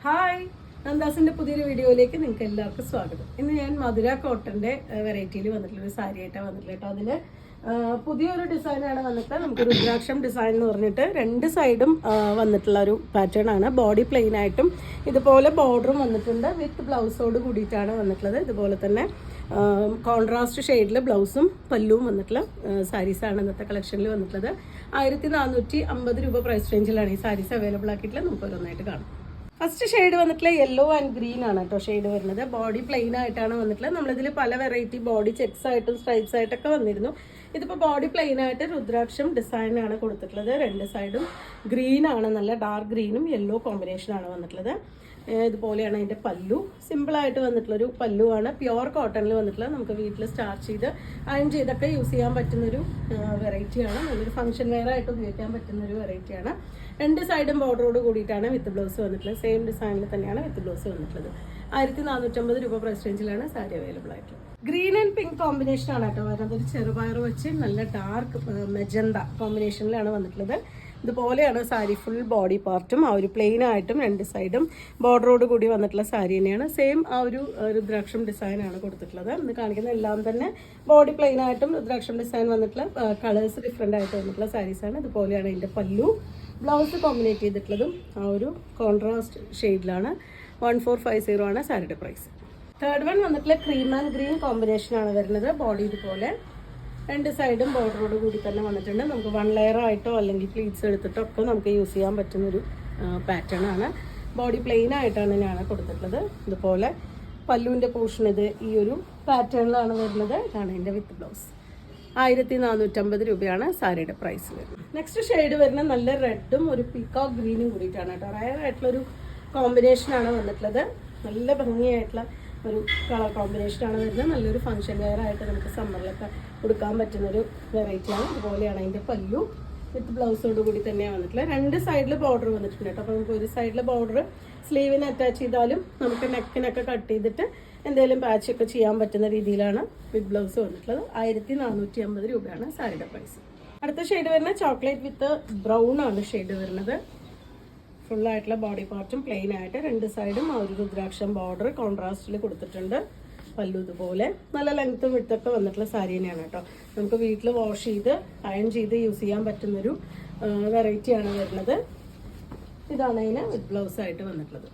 Hi, നന്ദാസിന്റെ പുതിയൊരു വീഡിയോയിലേക്ക് നിങ്ങൾക്ക് എല്ലാവർക്കും സ്വാഗതം. ഇന്ന് ഞാൻ മധുര കോട്ടന്റെ വെറൈറ്റിയിൽ വന്നിട്ടുള്ള ഒരു സാരി ആയിട്ടാണ് വന്നിട്ടുള്ളത് കേട്ടോ. അതിൽ പുതിയൊരു ഡിസൈനാണ് വന്നിട്ട് നമുക്ക് രുദ്രാക്ഷം ഡിസൈൻ എന്ന് പറഞ്ഞിട്ട് രണ്ട് സൈഡും വന്നിട്ടുള്ള ഒരു പാറ്റേൺ ആണ്. ബോഡി പ്ലെയിൻ ആയിട്ടും ഇതുപോലെ ബോർഡറും വന്നിട്ടുണ്ട്. വിത്ത് ബ്ലൗസോട് കൂടിയിട്ടാണ് വന്നിട്ടുള്ളത്. ഇതുപോലെ തന്നെ കോൺട്രാസ്റ്റ് ഷെയ്ഡിൽ ബ്ലൗസും പല്ലുവും വന്നിട്ടുള്ള സാരീസാണ് ഇന്നത്തെ കളക്ഷനിൽ വന്നിട്ടുള്ളത്. 1450 രൂപ പ്രൈസ് റേഞ്ചിലാണ് ഈ സാരീസ് അവൈലബിൾ ആക്കിയിട്ടുള്ളത്. നമുക്ക് ഓരോന്നായിട്ട് കാണാം. ഫസ്റ്റ് ഷെയ്ഡ് വന്നിട്ടുള്ള യെല്ലോ ആൻഡ് ഗ്രീൻ ആണ് കേട്ടോ ഷെയ്ഡ് വരുന്നത്. ബോഡി പ്ലെയിൻ ആയിട്ടാണ് വന്നിട്ടുള്ളത്. നമ്മളിതിൽ പല വെറൈറ്റി ബോഡി ചെക്സ് ആയിട്ടും സ്ട്രൈപ്സ് ആയിട്ടൊക്കെ വന്നിരുന്നു. ഇതിപ്പോൾ ബോഡി പ്ലെയിൻ ആയിട്ട് രുദ്രാക്ഷം ഡിസൈൻ ആണ് കൊടുത്തിട്ടുള്ളത്. രണ്ട് സൈഡും ഗ്രീൻ ആണ്, നല്ല ഡാർക്ക് ഗ്രീനും യെല്ലോ കോമ്പിനേഷൻ ആണ് വന്നിട്ടുള്ളത്. ഇതുപോലെയാണ് അതിൻ്റെ പല്ലു. സിമ്പിളായിട്ട് വന്നിട്ടുള്ളൊരു പല്ലുവാണ്. പ്യുവർ കോട്ടണിൽ വന്നിട്ടുള്ളത്. നമുക്ക് വീട്ടിൽ സ്റ്റാർച്ച് ചെയ്ത് അയൺ ചെയ്തൊക്കെ യൂസ് ചെയ്യാൻ പറ്റുന്നൊരു വെറൈറ്റിയാണ്. നല്ലൊരു ഫംഗ്ഷൻ വെയർ ആയിട്ട് ഉപയോഗിക്കാൻ പറ്റുന്നൊരു വെറൈറ്റിയാണ്. രണ്ട് സൈഡും ബോർഡറോട് കൂടിയിട്ടാണ് വിത്ത് ബ്ലൗസ് വന്നിട്ടുള്ളത്. സെയിം ഡിസൈനിൽ തന്നെയാണ് വിത്ത് ബ്ലൗസ് വന്നിട്ടുള്ളത്. 1450 രൂപ പ്രൈസ് റേഞ്ചിലാണ് സാരി അവൈലബിൾ ആയിട്ടുള്ളത്. ഗ്രീൻ ആൻഡ് പിങ്ക് കോമ്പിനേഷൻ ആണ് കേട്ടോ വരുന്നത്. ഒരു ചെറുപയർ വെച്ച് നല്ല ഡാർക്ക് മെജന്ത കോമ്പിനേഷനിലാണ് വന്നിട്ടുള്ളത്. ഇതുപോലെയാണ് സാരി ഫുൾ ബോഡി പാർട്ടും ആ ഒരു പ്ലെയിൻ ആയിട്ടും രണ്ട് സൈഡും ബോർഡറോട് കൂടി വന്നിട്ടുള്ള സാരി തന്നെയാണ്. സെയിം ആ ഒരു രുദ്രാക്ഷം ഡിസൈനാണ് കൊടുത്തിട്ടുള്ളത്. ഇന്ന് കാണിക്കുന്ന എല്ലാം തന്നെ ബോഡി പ്ലെയിൻ ആയിട്ടും രുദ്രാക്ഷം ഡിസൈൻ വന്നിട്ടുള്ള കളേഴ്സ് ഡിഫറെൻ്റ് ആയിട്ട് വന്നിട്ടുള്ള സാരീസാണ്. ഇതുപോലെയാണ് ഇതിൻ്റെ പല്ലു. ബ്ലൗസ് കോമ്പിനേറ്റ് ചെയ്തിട്ടുള്ളതും ആ ഒരു കോൺട്രാസ്റ്റ് ഷെയ്ഡിലാണ്. 1450 ആണ് സാരിയുടെ പ്രൈസ്. തേർഡ് വൺ വന്നിട്ടുള്ള ക്രീം ആൻഡ് ഗ്രീൻ കോമ്പിനേഷനാണ് വരുന്നത്. ബോഡി ഇതുപോലെ രണ്ട് സൈഡും ബോർഡറോട് കൂടി തന്നെ വന്നിട്ടുണ്ട്. നമുക്ക് 1 ലെയർ ആയിട്ടോ അല്ലെങ്കിൽ പ്ലീറ്റ്സ് എടുത്തിട്ടോ ഒക്കെ നമുക്ക് യൂസ് ചെയ്യാൻ പറ്റുന്നൊരു പാറ്റേൺ ആണ്. ബോഡി പ്ലെയിൻ ആയിട്ടാണ് ഞാൻ കൊടുത്തിട്ടുള്ളത്. ഇതുപോലെ പല്ലുവിൻ്റെ പോർഷൻ ഇത് ഈ ഒരു പാറ്റേണിലാണ് വരുന്നത്. ഇതാണ് എൻ്റെ വിത്ത് ബ്ലൗസ്. 1450 രൂപയാണ് സാരിയുടെ പ്രൈസ് വരുന്നത്. നെക്സ്റ്റ് ഷെയ്ഡ് വരുന്ന നല്ല റെഡും ഒരു പീക്കോക്ക് ഗ്രീനും കൂടിയിട്ടാണ് കേട്ടോ. റയർ ആയിട്ടുള്ളൊരു കോമ്പിനേഷനാണ് വന്നിട്ടുള്ളത്. നല്ല ഭംഗിയായിട്ടുള്ള ഒരു കളർ കോമ്പിനേഷനാണ് വരുന്നത്. നല്ലൊരു ഫംഗ്ഷൻ വെയർ ആയിട്ട് നമുക്ക് സമ്മറിലൊക്കെ കൊടുക്കാൻ പറ്റുന്നൊരു വെറൈറ്റിയാണ്. ഇതുപോലെയാണ് അതിൻ്റെ പല്ലു. വിത്ത് ബ്ലൗസോട് കൂടി തന്നെയാണ് വന്നിട്ടുള്ളത്. രണ്ട് സൈഡിൽ ബോർഡർ വന്നിട്ടുണ്ട് കേട്ടോ. അപ്പോൾ നമുക്ക് ഒരു സൈഡിൽ ബോർഡർ സ്ലീവിന് അറ്റാച്ച് ചെയ്താലും നമുക്ക് നെക്കിനൊക്കെ കട്ട് ചെയ്തിട്ട് എന്തെങ്കിലും പാച്ചൊക്കെ ചെയ്യാൻ പറ്റുന്ന രീതിയിലാണ് വിത്ത് ബ്ലൗസ് വന്നിട്ടുള്ളത്. 1450 രൂപയാണ് സാരിയുടെ പ്രൈസ്. അടുത്ത ഷെയ്ഡ് വരുന്നത് ചോക്ലേറ്റ് വിത്ത് ബ്രൗൺ ആണ് ഷെയ്ഡ് വരുന്നത്. ഫുള്ളായിട്ടുള്ള ബോഡി പാർട്ടും പ്ലെയിൻ ആയിട്ട് രണ്ട് സൈഡും ആ ഒരു രുദ്രാക്ഷം ബോർഡർ കോൺട്രാസ്റ്റിൽ കൊടുത്തിട്ടുണ്ട്. പല്ലു ഇതുപോലെ നല്ല ലെങ്ത്തും വിട്ടൊക്കെ വന്നിട്ടുള്ള സാരി തന്നെയാണ് കേട്ടോ. നമുക്ക് വീട്ടിൽ വാഷ് ചെയ്ത് അയൺ ചെയ്ത് യൂസ് ചെയ്യാൻ പറ്റുന്നൊരു വെറൈറ്റിയാണ് വരുന്നത്. ഇതാണ് അതിന് വിത്ത് ബ്ലൗസ് ആയിട്ട് വന്നിട്ടുള്ളത്.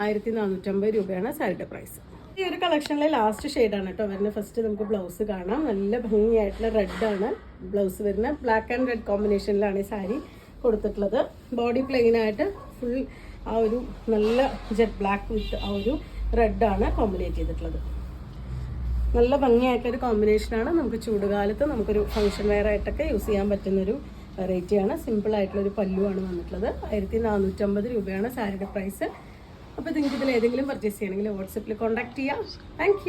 1450 രൂപയാണ് സാരിയുടെ പ്രൈസ്. ഈ ഒരു കളക്ഷനിലെ ലാസ്റ്റ് ഷെയ്ഡാണ് കേട്ടോ വരുന്നത്. ഫസ്റ്റ് നമുക്ക് ബ്ലൗസ് കാണാം. നല്ല ഭംഗിയായിട്ടുള്ള റെഡാണ് ബ്ലൗസ് വരുന്നത്. ബ്ലാക്ക് ആൻഡ് റെഡ് കോമ്പിനേഷനിലാണ് ഈ സാരി കൊടുത്തിട്ടുള്ളത്. ബോഡി പ്ലെയിൻ ആയിട്ട് ഫുൾ ആ ഒരു നല്ല ജെറ്റ് ബ്ലാക്ക് വിത്ത് ആ ഒരു റെഡാണ് കോമ്പിനേറ്റ് ചെയ്തിട്ടുള്ളത്. നല്ല ഭംഗിയായിട്ടൊരു കോമ്പിനേഷനാണ്. നമുക്ക് ചൂടുകാലത്ത് നമുക്കൊരു ഫംഗ്ഷൻ വെയർ ആയിട്ടൊക്കെ യൂസ് ചെയ്യാൻ പറ്റുന്നൊരു വെറൈറ്റിയാണ്. സിമ്പിളായിട്ടുള്ളൊരു പല്ലുവാണ് വന്നിട്ടുള്ളത്. 1450 രൂപയാണ് സാരിയുടെ പ്രൈസ്. അപ്പോൾ നിങ്ങൾക്ക് ഇതിൽ ഏതെങ്കിലും പർച്ചേസ് ചെയ്യണമെങ്കിൽ വാട്സപ്പിൽ കോൺടാക്ട് ചെയ്യാം. താങ്ക്